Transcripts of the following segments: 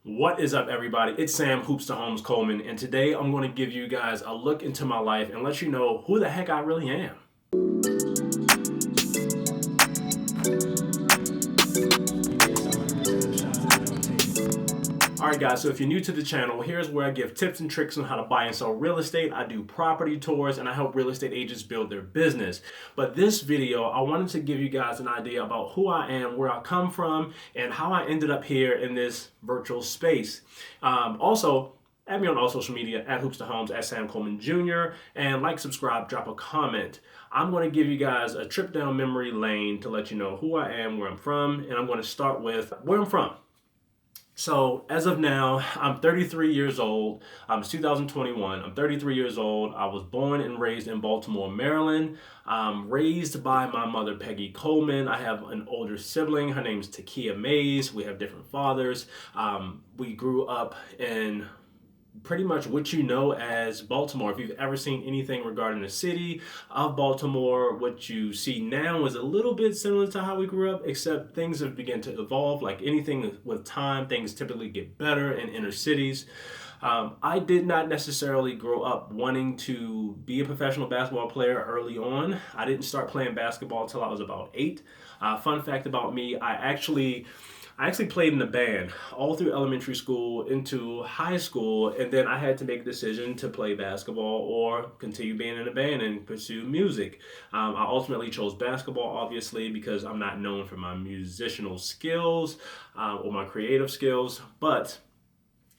What is up, everybody? It's Sam Hoops to Homes Coleman, and today I'm going to give you guys a look into my life and let you know who the heck I really am. Alright guys, so if you're new to the channel, here's where I give tips and tricks on how to buy and sell real estate. I do property tours and I help real estate agents build their business. But this video, I wanted to give you guys an idea about who I am, where I come from, and how I ended up here in this virtual space. Also, add me on all social media at Hoops to Homes, at Sam Coleman Jr. And like, subscribe, drop a comment. I'm going to give you guys a trip down memory lane to let you know who I am, where I'm from, and I'm going to start with where I'm from. So as of now, I'm 33 years old. It's 2021. I'm 33 years old. I was born and raised in Baltimore, Maryland. Raised by my mother, Peggy Coleman. I have an older sibling. Her name's Takia Mays. We have different fathers. We grew up in pretty much what you know as Baltimore. If you've ever seen anything regarding the city of Baltimore, what you see now is a little bit similar to how we grew up, except things have begun to evolve. Like anything with time, things typically get better in inner cities. I did not necessarily grow up wanting to be a professional basketball player early on. I didn't start playing basketball until I was about 8. Fun fact about me, I actually played in the band all through elementary school into high school, and then I had to make a decision to play basketball or continue being in a band and pursue music. I ultimately chose basketball, obviously, because I'm not known for my musical skills or my creative skills, but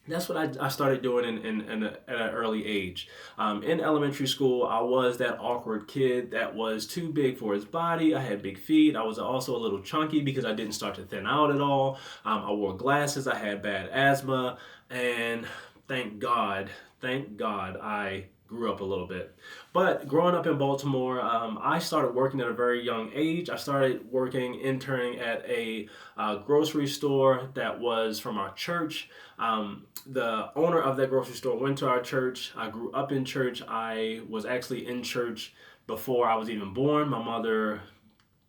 that's what I started doing at an early age. In elementary school, I was that awkward kid that was too big for his body. I had big feet. I was also a little chunky because I didn't start to thin out at all. I wore glasses. I had bad asthma. And thank God, I grew up a little bit. But growing up in Baltimore, I started working at a very young age. I started working, interning at a grocery store that was from our church. The owner of that grocery store went to our church. I grew up in church. I was actually in church before I was even born. My mother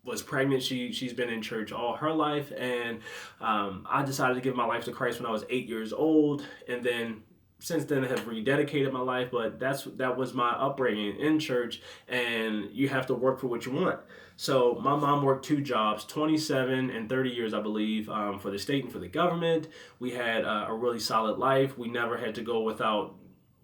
was pregnant. She's been in church all her life, and I decided to give my life to Christ when I was 8 years old, and then since then I have rededicated my life. But that was my upbringing in church, and you have to work for what you want. So my mom worked 2 jobs, 27 and 30 years, I believe, for the state and for the government. We had a really solid life. We never had to go without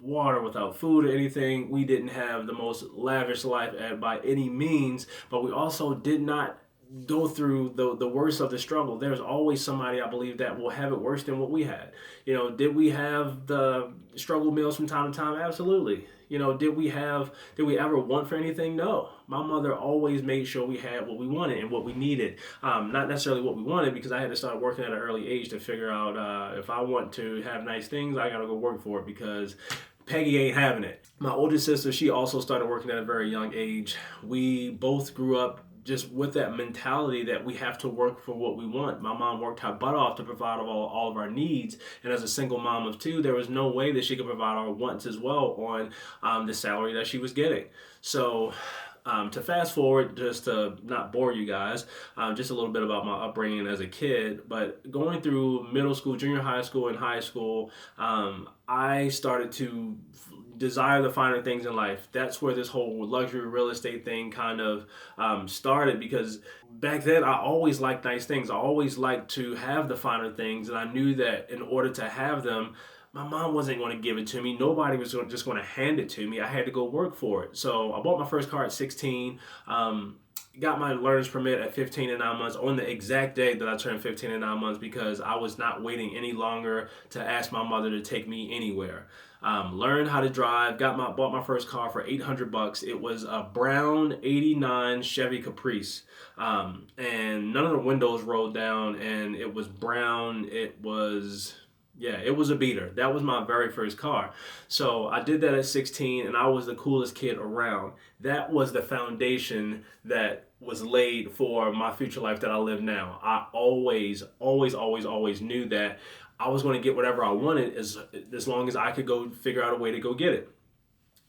water, without food or anything. We didn't have the most lavish life by any means, but we also did not go through the worst of the struggle. There's always somebody, I believe, that will have it worse than what we had. Did we have the struggle meals from time to time? Absolutely. Did we ever want for anything? No. My mother always made sure we had what we wanted and what we needed. Not necessarily what we wanted, because I had to start working at an early age to figure out if I want to have nice things, I gotta go work for it, because Peggy ain't having it. My older sister, she also started working at a very young age. We both grew up just with that mentality that we have to work for what we want. My mom worked her butt off to provide all of our needs. And as a single mom of 2, there was no way that she could provide our wants as well on the salary that she was getting. So to fast forward, just to not bore you guys, just a little bit about my upbringing as a kid. But going through middle school, junior high school, and high school, I started to desire the finer things in life. That's where this whole luxury real estate thing kind of started, because back then I always liked nice things. I always liked to have the finer things, and I knew that in order to have them, my mom wasn't going to give it to me. Nobody was just going to hand it to me. I had to go work for it. So I bought my first car at 16. Got my learner's permit at 15 and 9 months, on the exact day that I turned 15 and 9 months, because I was not waiting any longer to ask my mother to take me anywhere. Learned how to drive, bought my first car for $800. It was a brown 89 Chevy Caprice. And none of the windows rolled down, and it was brown. It was a beater. That was my very first car. So I did that at 16, and I was the coolest kid around. That was the foundation that was laid for my future life that I live now. I always knew that I was going to get whatever I wanted as long as I could go figure out a way to go get it.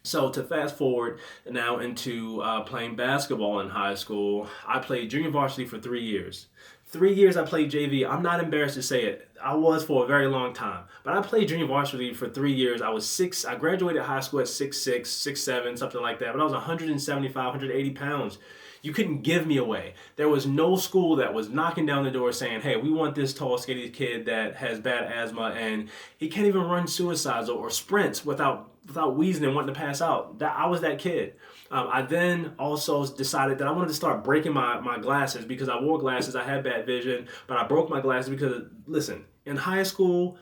So to fast forward now into playing basketball in high school, I played junior varsity for 3 years. 3 years I played JV. I'm not embarrassed to say it. I was for a very long time. But I played junior varsity for 3 years. I graduated high school at 6'6", 6'7", something like that. But I was 175, 180 pounds. You couldn't give me away. There was no school that was knocking down the door saying, hey, we want this tall, skinny kid that has bad asthma and he can't even run suicides or sprints without wheezing and wanting to pass out. I was that kid. I then also decided that I wanted to start breaking my glasses because I wore glasses. I had bad vision, but I broke my glasses because, listen, in high school,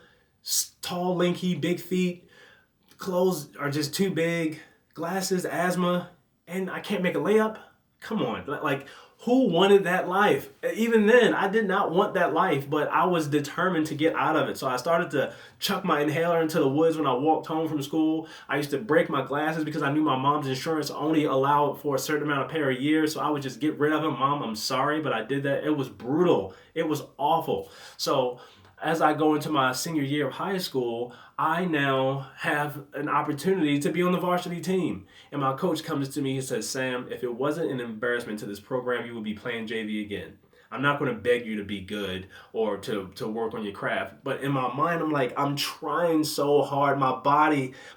tall, lanky, big feet, clothes are just too big, glasses, asthma, and I can't make a layup. Come on, like, who wanted that life? Even then, I did not want that life, but I was determined to get out of it. So I started to chuck my inhaler into the woods when I walked home from school. I used to break my glasses because I knew my mom's insurance only allowed for a certain amount of pair a year. So I would just get rid of them. Mom, I'm sorry, but I did that. It was brutal. It was awful. So as I go into my senior year of high school, I now have an opportunity to be on the varsity team. And my coach comes to me and says, Sam, if it wasn't an embarrassment to this program, you would be playing JV again. I'm not going to beg you to be good or to work on your craft. But in my mind, I'm like, I'm trying so hard. My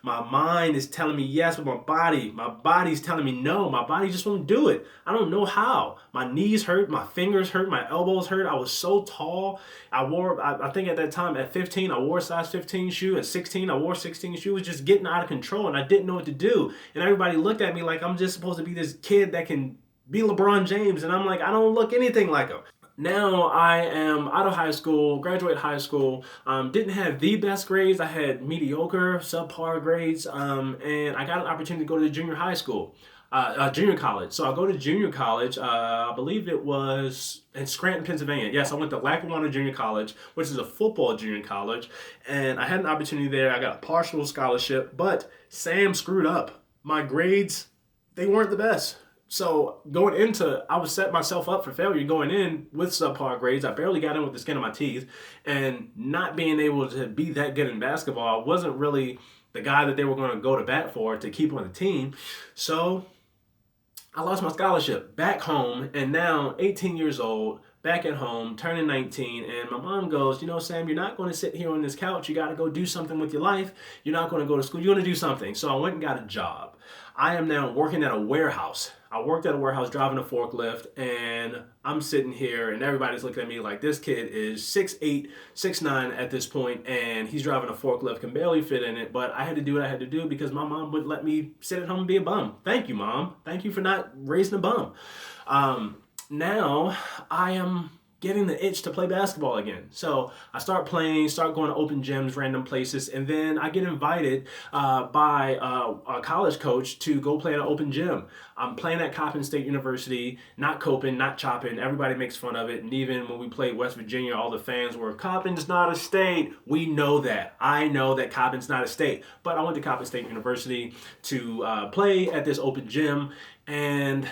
mind is telling me yes, but my body's telling me no. My body just won't do it. I don't know how. My knees hurt, my fingers hurt, my elbows hurt. I was so tall. I think at that time, at 15, I wore a size 15 shoe. At 16, I wore 16 shoe. It was just getting out of control, and I didn't know what to do. And everybody looked at me like I'm just supposed to be this kid that can be LeBron James, and I'm like, I don't look anything like him. Now I am out of high school, graduate high school, didn't have the best grades. I had mediocre, subpar grades, and I got an opportunity to go to junior high school, junior college. So I go to junior college, I believe it was in Scranton, Pennsylvania. Yes, I went to Lackawanna Junior College, which is a football junior college, and I had an opportunity there. I got a partial scholarship, but Sam screwed up. My grades, they weren't the best. So I was set myself up for failure going in with subpar grades. I barely got in with the skin of my teeth, and not being able to be that good in basketball, I wasn't really the guy that they were going to go to bat for to keep on the team. So I lost my scholarship back home, and now 18 years old, back at home, turning 19, and my mom goes, Sam, you're not going to sit here on this couch. You got to go do something with your life. You're not going to go to school. You're going to do something. So I went and got a job. I am now working at a warehouse. I worked at a warehouse driving a forklift, and I'm sitting here, and everybody's looking at me like this kid is 6'8", 6'9" at this point, and he's driving a forklift, can barely fit in it, but I had to do what I had to do because my mom would let me sit at home and be a bum. Thank you, Mom. Thank you for not raising a bum. Now I am getting the itch to play basketball again. So I start playing, start going to open gyms, random places, and then I get invited by a college coach to go play at an open gym. I'm playing at Coppin State University, not coping, not chopping. Everybody makes fun of it, and even when we played West Virginia, all the fans were, Coppin's not a state. We know that. I know that Coppin's not a state, but I went to Coppin State University to play at this open gym, and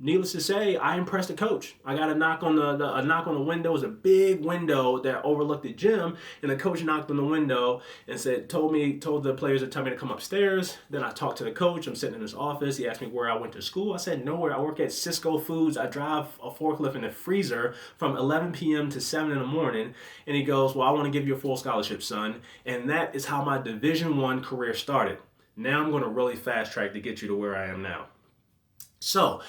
needless to say, I impressed the coach. I got a knock on the window. It was a big window that overlooked the gym, and the coach knocked on the window and told the players to tell me to come upstairs. Then I talked to the coach. I'm sitting in his office. He asked me where I went to school. I said nowhere. I work at Cisco Foods. I drive a forklift in the freezer from 11 p.m. to 7 in the morning. And he goes, well, I want to give you a full scholarship, son. And that is how my Division I career started. Now I'm going to really fast track to get you to where I am now. So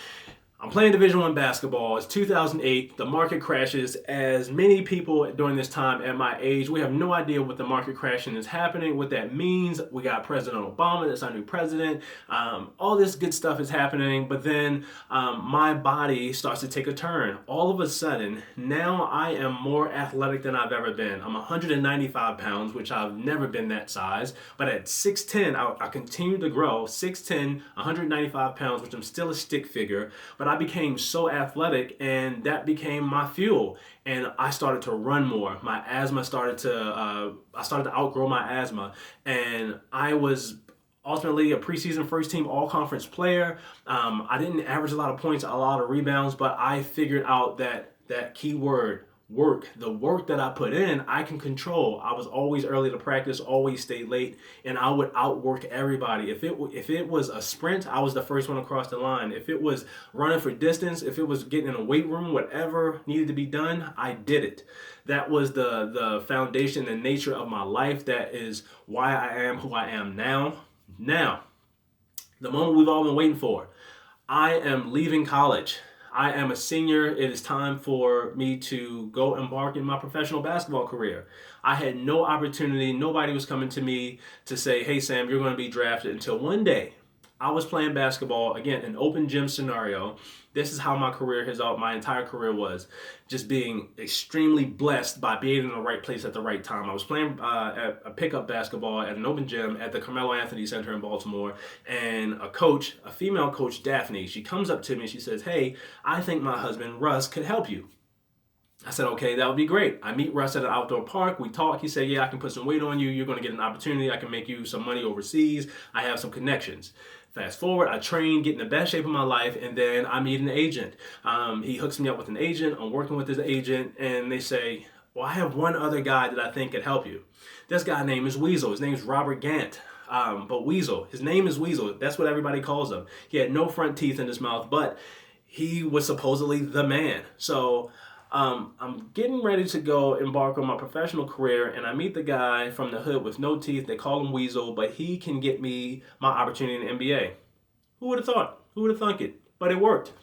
I'm playing Division I basketball. It's 2008. The market crashes. As many people during this time at my age, we have no idea what the market crashing is happening, what that means. We got President Obama, that's our new president. All this good stuff is happening, but then my body starts to take a turn. All of a sudden, now I am more athletic than I've ever been. I'm 195 pounds, which I've never been that size, but at 6'10", I continue to grow. 6'10", 195 pounds, which I'm still a stick figure, but I became so athletic, and that became my fuel. And I started to run more. My asthma started to, I started to outgrow my asthma. And I was ultimately a preseason first team all-conference player. I didn't average a lot of points, a lot of rebounds, but I figured out that key word, the work that I put in, I can control. I was always early to practice, always stayed late, and I would outwork everybody. If it was a sprint, I was the first one across the line. If it was running for distance, if it was getting in a weight room, whatever needed to be done, I did it. That was the foundation and nature of my life. That is why I am who I am now. Now, the moment we've all been waiting for. I am leaving college. I am a senior. It is time for me to go embark in my professional basketball career. I had no opportunity. Nobody was coming to me to say, hey, Sam, you're going to be drafted, until one day I was playing basketball, again, an open gym scenario. This is how my entire career was. Just being extremely blessed by being in the right place at the right time. I was playing at a pickup basketball at an open gym at the Carmelo Anthony Center in Baltimore. And a female coach, Daphne, she comes up to me and she says, hey, I think my husband, Russ, could help you. I said, okay, that would be great. I meet Russ at an outdoor park. We talk. He said, yeah, I can put some weight on you. You're going to get an opportunity. I can make you some money overseas. I have some connections. Fast forward, I train, get in the best shape of my life, and then I meet an agent. He hooks me up with an agent. I'm working with this agent, and they say, well, I have one other guy that I think could help you. This guy's name is Weasel. His name is Robert Gant. But Weasel, his name is Weasel. That's what everybody calls him. He had no front teeth in his mouth, but he was supposedly the man. So I'm getting ready to go embark on my professional career, and I meet the guy from the hood with no teeth. They call him Weasel, but he can get me my opportunity in the NBA. Who would have thought? Who would have thunk it? But it worked.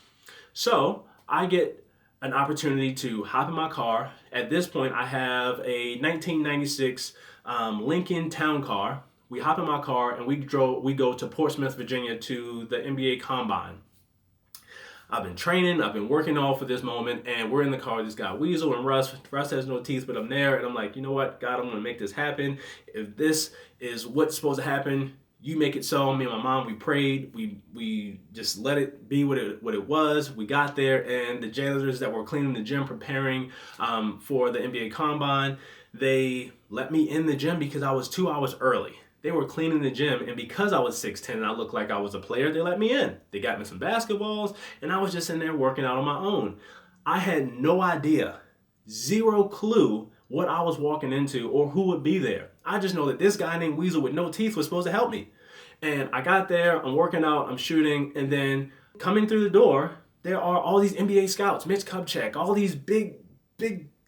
So I get an opportunity to hop in my car. At this point, I have a 1996 Lincoln Town Car. We hop in my car and we go to Portsmouth, Virginia, to the NBA Combine. I've been training, I've been working all for this moment, and we're in the car with this guy, Weasel, and Russ. Russ has no teeth, but I'm there, and I'm like, you know what, God, I'm gonna make this happen. If this is what's supposed to happen, you make it so. Me and my mom, we prayed, we just let it be what it was. We got there, and the janitors that were cleaning the gym, preparing for the NBA Combine, they let me in the gym because I was 2 hours early. They were cleaning the gym, and because I was 6'10" and I looked like I was a player, they let me in. They got me some basketballs, and I was just in there working out on my own. I had no idea, zero clue what I was walking into or who would be there. I just know that this guy named Weasel with no teeth was supposed to help me. And I got there, I'm working out, I'm shooting, and then coming through the door, there are all these NBA scouts, Mitch Kupchak, all these big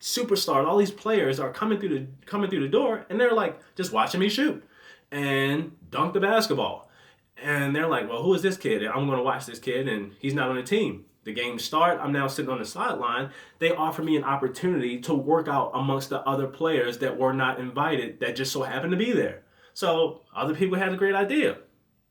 superstars, all these players are coming through the door, and they're like just watching me shoot and dunk the basketball. And they're like, well, who is this kid? I'm going to watch this kid, and he's not on the team. The games start. I'm now sitting on the sideline. They offer me an opportunity to work out amongst the other players that were not invited that just so happened to be there. So other people had a great idea.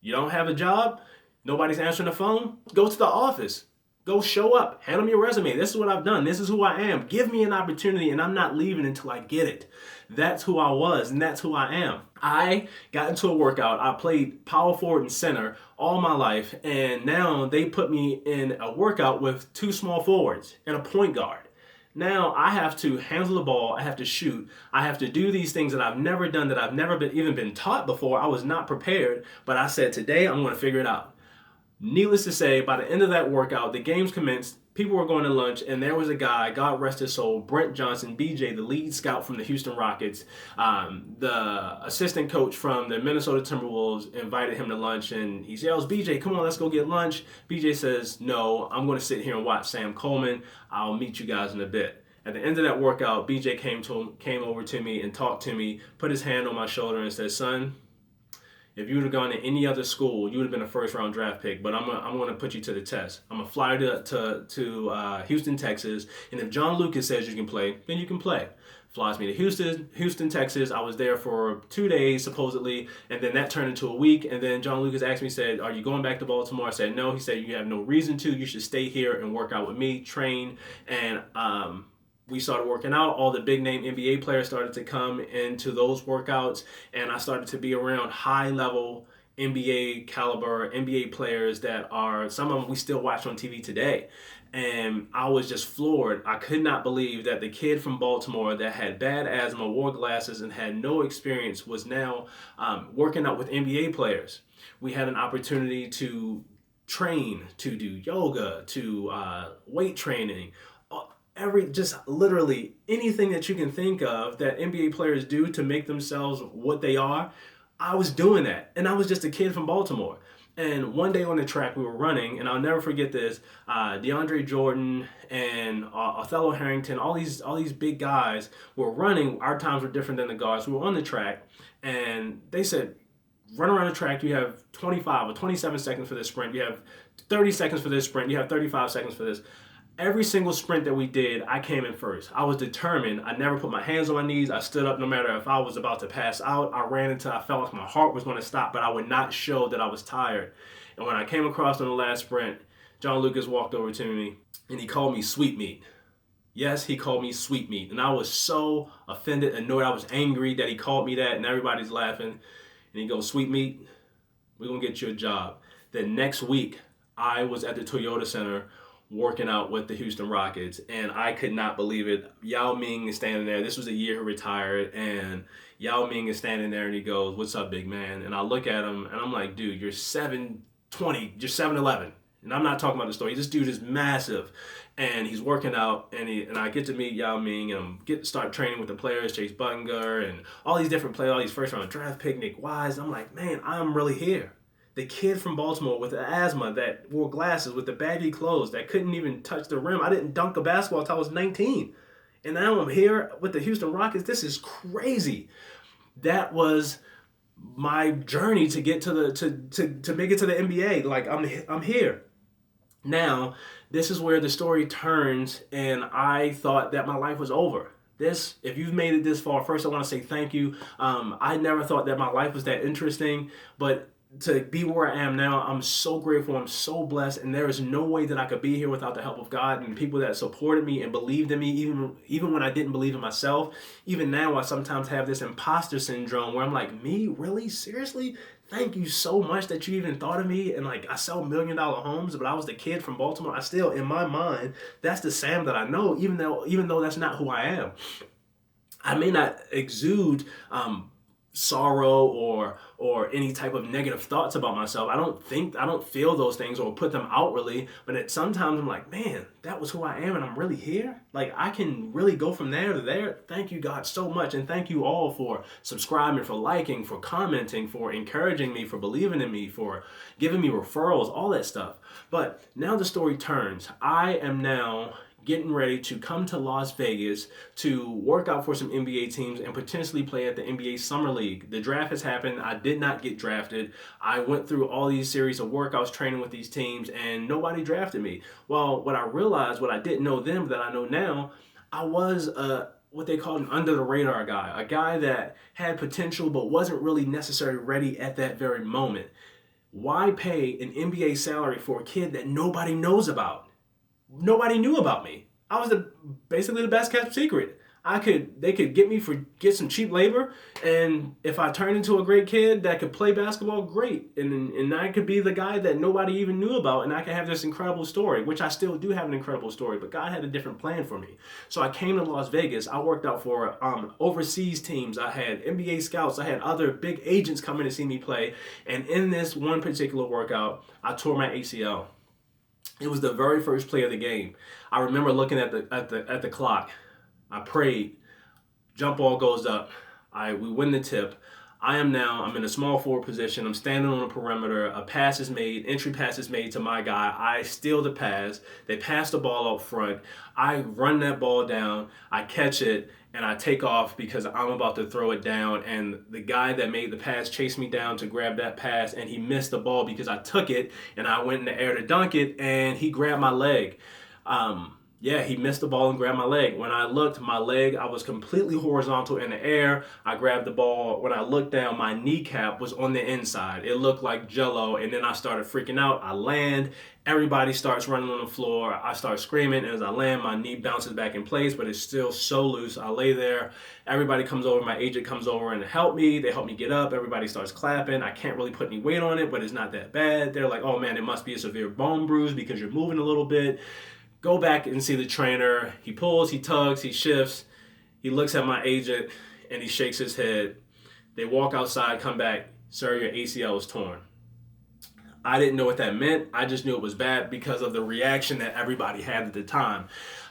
You don't have a job? Nobody's answering the phone? Go to the office. Go show up. Hand them your resume. This is what I've done. This is who I am. Give me an opportunity, and I'm not leaving until I get it. That's who I was, and that's who I am. I got into a workout. I played power forward and center all my life, and now they put me in a workout with two small forwards and a point guard. Now I have to handle the ball, I have to shoot, I have to do these things that I've never done, that I've never even been taught before. I was not prepared, but I said, today I'm going to figure it out. Needless to say, by the end of that workout, the games commenced, people were going to lunch, and there was a guy, God rest his soul, Brent Johnson, BJ, the lead scout from the Houston Rockets. The assistant coach from the Minnesota Timberwolves invited him to lunch, and he yells, BJ, come on, let's go get lunch. BJ says, no, I'm going to sit here and watch Sam Coleman. I'll meet you guys in a bit. At the end of that workout, BJ came over to me and talked to me, put his hand on my shoulder and said, son, if you would have gone to any other school, you would have been a first-round draft pick. But I'm going to put you to the test. I'm going to fly to Houston, Texas. And if John Lucas says you can play, then you can play. Flies me to Houston, Texas. I was there for 2 days, supposedly. And then that turned into a week. And then John Lucas asked me, said, are you going back to Baltimore? I said, no. He said, you have no reason to. You should stay here and work out with me, train. And we started working out. All the big name NBA players started to come into those workouts, and I started to be around high level NBA caliber NBA players that are, some of them we still watch on TV today. And I was just floored. I could not believe that the kid from Baltimore that had bad asthma, wore glasses, and had no experience was now working out with NBA players. We had an opportunity to train, to do yoga, to weight training. just literally anything that you can think of that NBA players do to make themselves what they are. I was doing that, and I was just a kid from Baltimore. And one day on the track we were running, and I'll never forget this. DeAndre Jordan and Othello Harrington, all these big guys were running. Our times were different than the guards. We were on the track, and they said, "Run around the track. You have 25 or 27 seconds for this sprint. You have 30 seconds for this sprint. You have 35 seconds for this." Every single sprint that we did, I came in first. I was determined. I never put my hands on my knees. I stood up no matter if I was about to pass out. I ran until I felt like my heart was going to stop, but I would not show that I was tired. And when I came across on the last sprint, John Lucas walked over to me and he called me sweet meat. Yes, he called me sweet meat. And I was so offended, annoyed. I was angry that he called me that, and everybody's laughing. And he goes, "Sweet meat, we're going to get you a job." The next week, I was at the Toyota Center working out with the Houston Rockets, and I could not believe it. Yao Ming is standing there. This was the year he retired, and Yao Ming is standing there, and he goes, "What's up, big man?" And I look at him, and I'm like, "Dude, you're 7'20", you're 7'11". And I'm not talking about the story. This dude is massive, and he's working out, and I get to meet Yao Ming, and start training with the players, Chase Buttinger, and all these different players, all these first-round draft pick, Nick Wise. I'm like, man, I'm really here. The kid from Baltimore with the asthma that wore glasses with the baggy clothes that couldn't even touch the rim. I didn't dunk a basketball until I was 19. And now I'm here with the Houston Rockets. This is crazy. That was my journey to get to to make it to the NBA. Like I'm here. Now, this is where the story turns, and I thought that my life was over. If you've made it this far, first I want to say thank you. I never thought that my life was that interesting, but to be where I am now, I'm so grateful. I'm so blessed, and there is no way that I could be here without the help of God and people that supported me and believed in me, even when I didn't believe in myself. Even now, I sometimes have this imposter syndrome where I'm like, me? Really? Seriously? Thank you so much that you even thought of me. And like, I sell $1 million homes, but I was the kid from Baltimore. I still, in my mind, that's the Sam that I know, even though that's not who I am. I may not exude sorrow or any type of negative thoughts about myself. I don't feel those things or put them outwardly, but sometimes I'm like, man, that was who I am, and I'm really here. Like, I can really go from there to there. Thank you, God, so much, and thank you all for subscribing, for liking, for commenting, for encouraging me, for believing in me, for giving me referrals, all that stuff. But now the story turns. I am now getting ready to come to Las Vegas to work out for some NBA teams and potentially play at the NBA Summer League. The draft has happened. I did not get drafted. I went through all these series of workouts, training with these teams, and nobody drafted me. Well, what I realized, what I didn't know then, that I know now, I was what they call an under the radar guy, a guy that had potential but wasn't really necessarily ready at that very moment. Why pay an NBA salary for a kid that nobody knows about? Nobody knew about me. I was basically the best kept secret. They could get some cheap labor, and if I turned into a great kid that could play basketball, great. And I could be the guy that nobody even knew about, and I could have this incredible story, which I still do have an incredible story, but God had a different plan for me. So I came to Las Vegas. I worked out for overseas teams. I had NBA scouts. I had other big agents coming to see me play. And in this one particular workout, I tore my ACL. It was the very first play of the game. I remember looking at the clock. I prayed. Jump ball goes up. We win the tip. I'm in a small forward position. I'm standing on the perimeter. A pass is made. Entry pass is made to my guy. I steal the pass. They pass the ball up front. I run that ball down. I catch it, and I take off because I'm about to throw it down. And the guy that made the pass chased me down to grab that pass, and he missed the ball because I took it, and I went in the air to dunk it, and he grabbed my leg. He missed the ball and grabbed my leg. When I looked, my leg, I was completely horizontal in the air. I grabbed the ball. When I looked down, my kneecap was on the inside. It looked like jello, and then I started freaking out. I land. Everybody starts running on the floor. I start screaming. As I land, my knee bounces back in place, but it's still so loose. I lay there. Everybody comes over. My agent comes over and help me. They help me get up. Everybody starts clapping. I can't really put any weight on it, but it's not that bad. They're like, oh man, it must be a severe bone bruise because you're moving a little bit. Go back and see the trainer. He pulls, he tugs, he shifts. He looks at my agent and he shakes his head. They walk outside, come back. Sir, your ACL is torn. I didn't know what that meant. I just knew it was bad because of the reaction that everybody had at the time.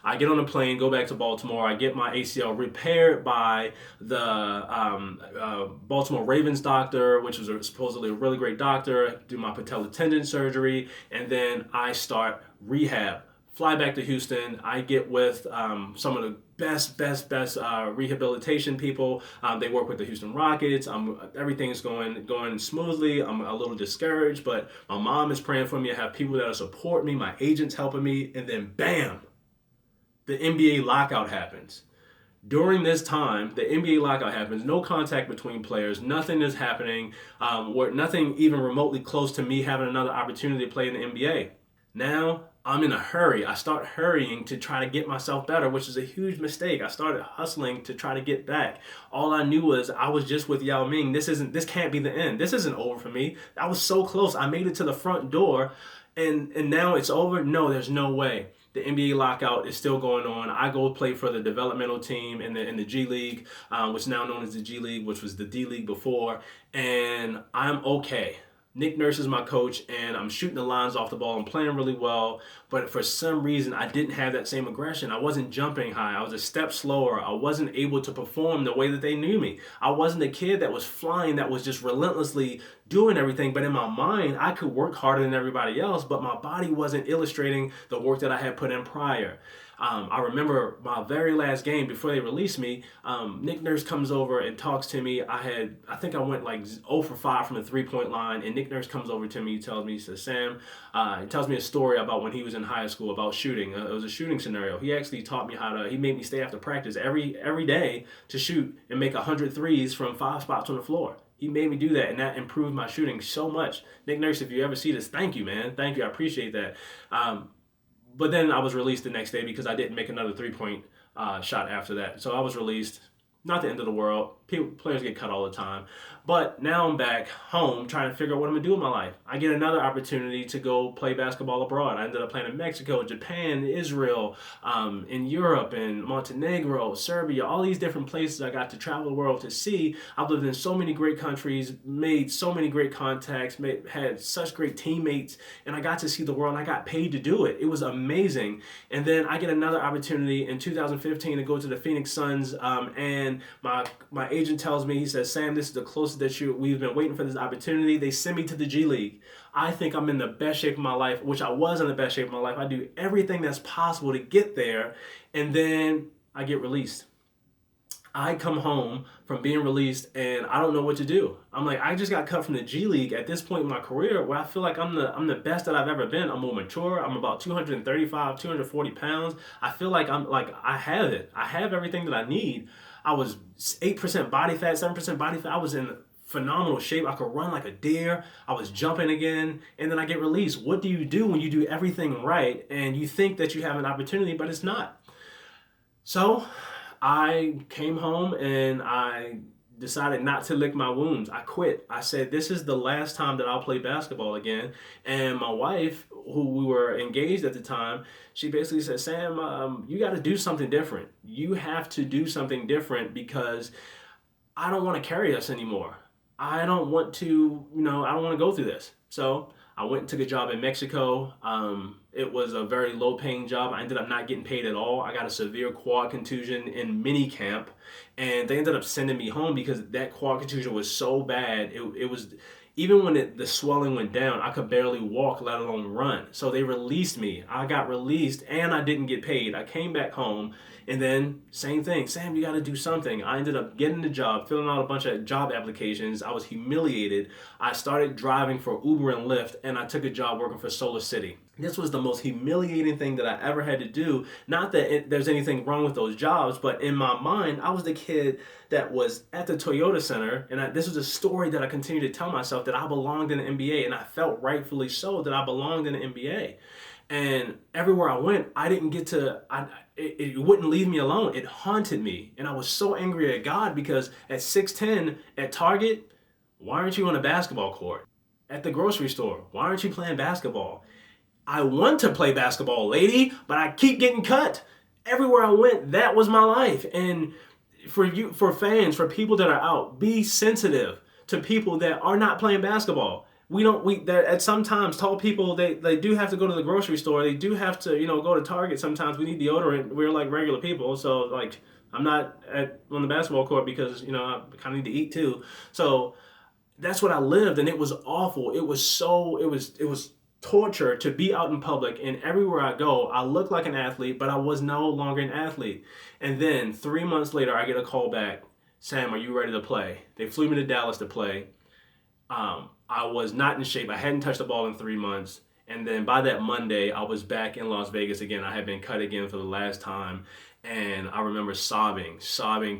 I get on a plane, go back to Baltimore. I get my ACL repaired by the Baltimore Ravens doctor, which was supposedly a really great doctor. Do my patella tendon surgery, and then I start rehab. Fly back to Houston. I get with some of the best rehabilitation people. They work with the Houston Rockets. Everything's going smoothly. I'm a little discouraged, but my mom is praying for me. I have people that are supporting me. My agent's helping me, and then bam, the NBA lockout happens. During this time, the NBA lockout happens. No contact between players. Nothing is happening. Nothing even remotely close to me having another opportunity to play in the NBA. Now I'm in a hurry. I start hurrying to try to get myself better, which is a huge mistake. I started hustling to try to get back. All I knew was I was just with Yao Ming. This can't be the end. This isn't over for me. I was so close. I made it to the front door, and now it's over. No, there's no way. The NBA lockout is still going on. I go play for the developmental team in the G League, which is now known as the G League, which was the D League before, and I'm okay. Nick Nurse is my coach, and I'm shooting the lines off the ball. I'm playing really well, but for some reason, I didn't have that same aggression. I wasn't jumping high. I was a step slower. I wasn't able to perform the way that they knew me. I wasn't a kid that was flying, that was just relentlessly doing everything, but in my mind, I could work harder than everybody else, but my body wasn't illustrating the work that I had put in prior. I remember my very last game before they released me, Nick Nurse comes over and talks to me. I think I went like 0 for 5 from the 3-point line, and Nick Nurse comes over to me. He tells me, he says, Sam, he tells me a story about when he was in high school about shooting. It was a shooting scenario. He actually taught me he made me stay after practice every day to shoot and make 100 threes from 5 spots on the floor. He made me do that, and that improved my shooting so much. Nick Nurse, if you ever see this, thank you, man. Thank you. I appreciate that. But then I was released the next day because I didn't make another 3-point shot after that. So I was released. Not the end of the world. Players get cut all the time. But now I'm back home trying to figure out what I'm going to do with my life. I get another opportunity to go play basketball abroad. I ended up playing in Mexico, Japan, Israel, in Europe, in Montenegro, Serbia, all these different places I got to travel the world to see. I've lived in so many great countries, made so many great contacts, had such great teammates, and I got to see the world, and I got paid to do it. It was amazing. And then I get another opportunity in 2015 to go to the Phoenix Suns, and my agent tells me, he says, Sam, this is the closest that we've been waiting for this opportunity. They send me to the G League. I think I'm in the best shape of my life, which I was in the best shape of my life. I do everything that's possible to get there, and then I get released. I come home from being released, and I don't know what to do. I'm like, I just got cut from the G League at this point in my career where I feel like I'm the best that I've ever been. I'm more mature. I'm about 235, 240 pounds. I feel like I have it. I have everything that I need. I was 8% body fat, 7% body fat. I was in phenomenal shape. I could run like a deer. I was jumping again, and then I get released. What do you do when you do everything right and you think that you have an opportunity, but it's not? So I came home and I decided not to lick my wounds. I quit. I said, this is the last time that I'll play basketball again. And my wife, who we were engaged at the time, she basically said, Sam, you got to do something different. You have to do something different because I don't want to carry us anymore. I don't want to, I don't want to go through this. So I went and took a job in Mexico. It was a very low paying job. I ended up not getting paid at all. I got a severe quad contusion in mini camp, and they ended up sending me home because that quad contusion was so bad. It was, even when the swelling went down, I could barely walk, let alone run. So they released me. I got released and I didn't get paid. I came back home, and then same thing. Sam, you got to do something. I ended up getting the job, filling out a bunch of job applications. I was humiliated. I started driving for Uber and Lyft, and I took a job working for Solar City. This was the most humiliating thing that I ever had to do. Not that there's anything wrong with those jobs, but in my mind, I was the kid that was at the Toyota Center, and this was a story that I continued to tell myself that I belonged in the NBA, and I felt rightfully so that I belonged in the NBA. And everywhere I went, I didn't get to, it wouldn't leave me alone. It haunted me. And I was so angry at God because at 6'10", at Target, why aren't you on a basketball court? At the grocery store, why aren't you playing basketball? I want to play basketball, lady, but I keep getting cut. Everywhere I went, that was my life. And for fans, for people that are out, be sensitive to people that are not playing basketball. At sometimes tall people, they do have to go to the grocery store. They do have to, go to Target sometimes. We need deodorant. We're like regular people. So like I'm not on the basketball court because, I kind of need to eat too. So that's what I lived, and it was awful. It was torture to be out in public, and everywhere I go, I look like an athlete, but I was no longer an athlete. And then 3 months later, I get a call back. Sam, are you ready to play? They flew me to Dallas to play. I was not in shape. I hadn't touched the ball in 3 months. And then by that Monday, I was back in Las Vegas again. I had been cut again for the last time. And I remember sobbing,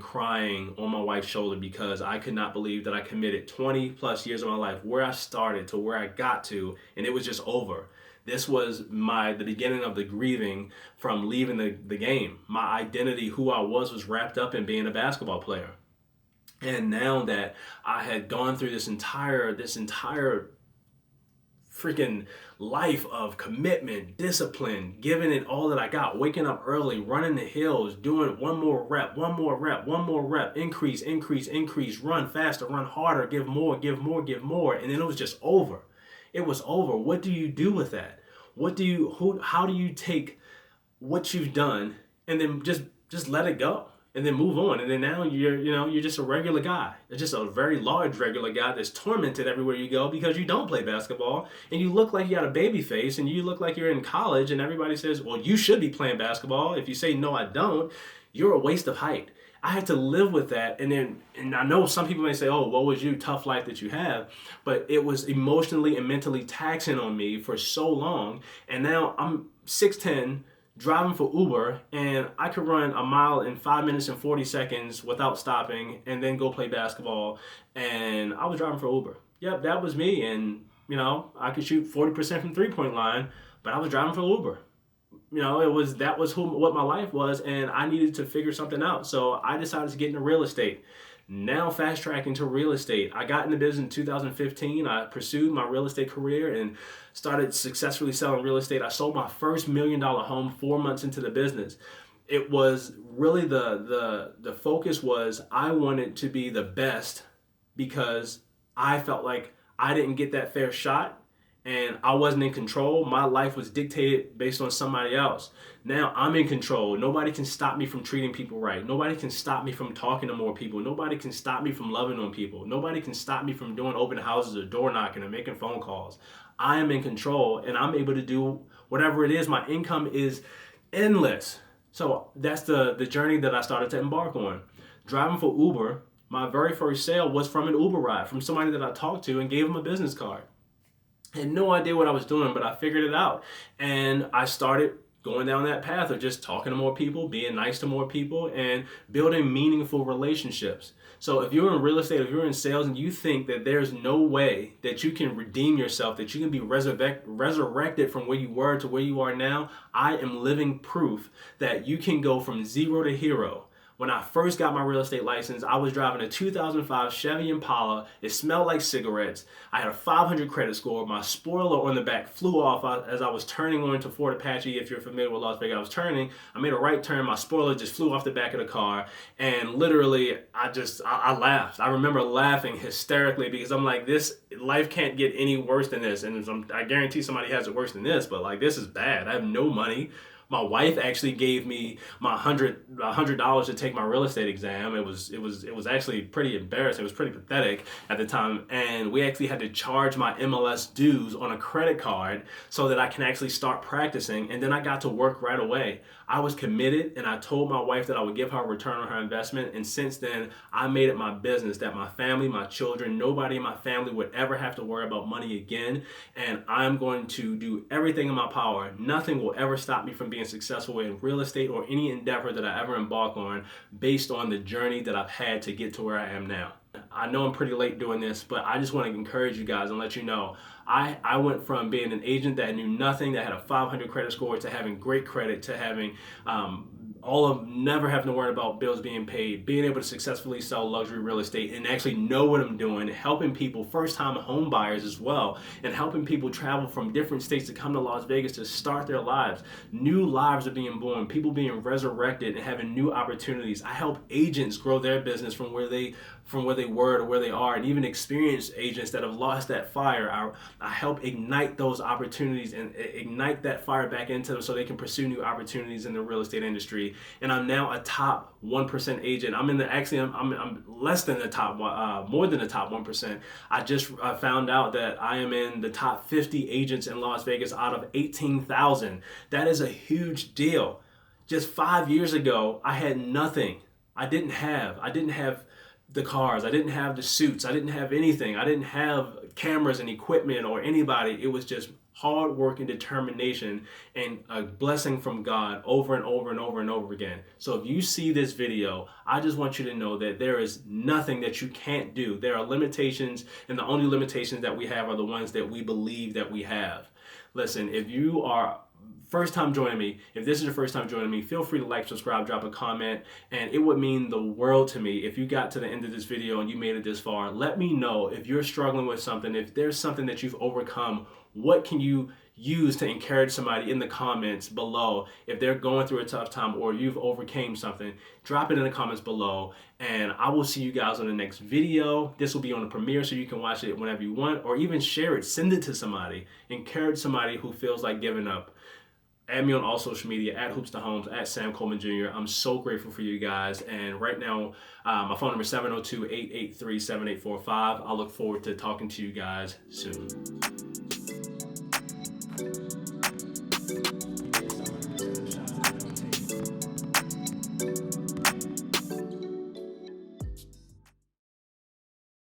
crying on my wife's shoulder because I could not believe that I committed 20 plus years of my life, where I started to where I got to, and it was just over. This was the beginning of the grieving from leaving the game. My identity, who I was wrapped up in being a basketball player. And now that I had gone through this entire freaking life of commitment, discipline, giving it all that I got, waking up early, running the hills, doing one more rep, increase, run faster, run harder, give more. And then it was just over. It was over. What do you do with that? How do you take what you've done and then just let it go? And then move on. And then now you're just a regular guy. It's just a very large regular guy that's tormented everywhere you go because you don't play basketball and you look like you got a baby face and you look like you're in college and everybody says, well, you should be playing basketball. If you say, no, I don't, you're a waste of height. I had to live with that. And I know some people may say, oh, what was you, tough life that you have? But it was emotionally and mentally taxing on me for so long. And now I'm 6'10", driving for Uber, and I could run a mile in 5 minutes and 40 seconds without stopping and then go play basketball. And I was driving for Uber. Yep, that was me. And, I could shoot 40% from three-point line, but I was driving for Uber. That was what my life was, and I needed to figure something out. So I decided to get into real estate. Now fast tracking to real estate. I got into business in 2015. I pursued my real estate career and started successfully selling real estate. I sold my first $1 million home 4 months into the business. It was really the focus was I wanted to be the best because I felt like I didn't get that fair shot and I wasn't in control. My life was dictated based on somebody else. Now I'm in control. Nobody can stop me from treating people right. Nobody can stop me from talking to more people. Nobody can stop me from loving on people. Nobody can stop me from doing open houses or door knocking or making phone calls. I am in control and I'm able to do whatever it is. My income is endless. So that's the journey that I started to embark on. Driving for Uber, my very first sale was from an Uber ride, from somebody that I talked to and gave them a business card. I had no idea what I was doing, but I figured it out. And I started going down that path of just talking to more people, being nice to more people, and building meaningful relationships. So if you're in real estate, if you're in sales, and you think that there's no way that you can redeem yourself, that you can be resurrected from where you were to where you are now, I am living proof that you can go from zero to hero. When I first got my real estate license, I was driving a 2005 Chevy Impala. It smelled like cigarettes. I had a 500 credit score. My spoiler on the back flew off as I was turning onto Fort Apache. If you're familiar with Las Vegas, I made a right turn. My spoiler just flew off the back of the car. And literally, I laughed. I remember laughing hysterically because I'm like, life can't get any worse than this. And I guarantee somebody has it worse than this, but like, this is bad. I have no money. My wife actually gave me my $100 to take my real estate exam. It was actually pretty embarrassing. It was pretty pathetic at the time, and we actually had to charge my MLS dues on a credit card so that I can actually start practicing. And then I got to work right away. I was committed, and I told my wife that I would give her a return on her investment. And since then, I made it my business that my family, my children, nobody in my family would ever have to worry about money again. And I'm going to do everything in my power. Nothing will ever stop me from being successful in real estate or any endeavor that I ever embark on based on the journey that I've had to get to where I am now. I know I'm pretty late doing this, but I just want to encourage you guys and let you know I went from being an agent that knew nothing, that had a 500 credit score, to having great credit, to having never having to worry about bills being paid, being able to successfully sell luxury real estate and actually know what I'm doing, helping people, first-time home buyers as well, and helping people travel from different states to come to Las Vegas to start their lives. New lives are being born, people being resurrected and having new opportunities. I help agents grow their business from where they from where they were to where they are, and even experienced agents that have lost that fire. I help ignite those opportunities and ignite that fire back into them so they can pursue new opportunities in the real estate industry. And I'm now a top 1% agent. I'm less than the top one, more than the top 1%. I just found out that I am in the top 50 agents in Las Vegas out of 18,000. That is a huge deal. Just 5 years ago, I had nothing. I didn't have the cars. I didn't have the suits. I didn't have anything. I didn't have cameras and equipment or anybody. It was just hard work and determination and a blessing from God over and over and over and over again. So if you see this video, I just want you to know that there is nothing that you can't do. There are limitations, and the only limitations that we have are the ones that we believe that we have. Listen, if you are first time joining me, if this is your first time joining me, feel free to like, subscribe, drop a comment, and it would mean the world to me if you got to the end of this video and you made it this far. Let me know if you're struggling with something, if there's something that you've overcome. What can you use to encourage somebody in the comments below? If they're going through a tough time or you've overcame something, drop it in the comments below, and I will see you guys on the next video. This will be on the premiere, so you can watch it whenever you want, or even share it, send it to somebody, encourage somebody who feels like giving up. Add me on all social media, at Hoops to Homes, at Sam Coleman Jr. I'm so grateful for you guys. And right now, my phone number is 702-883-7845. I look forward to talking to you guys soon.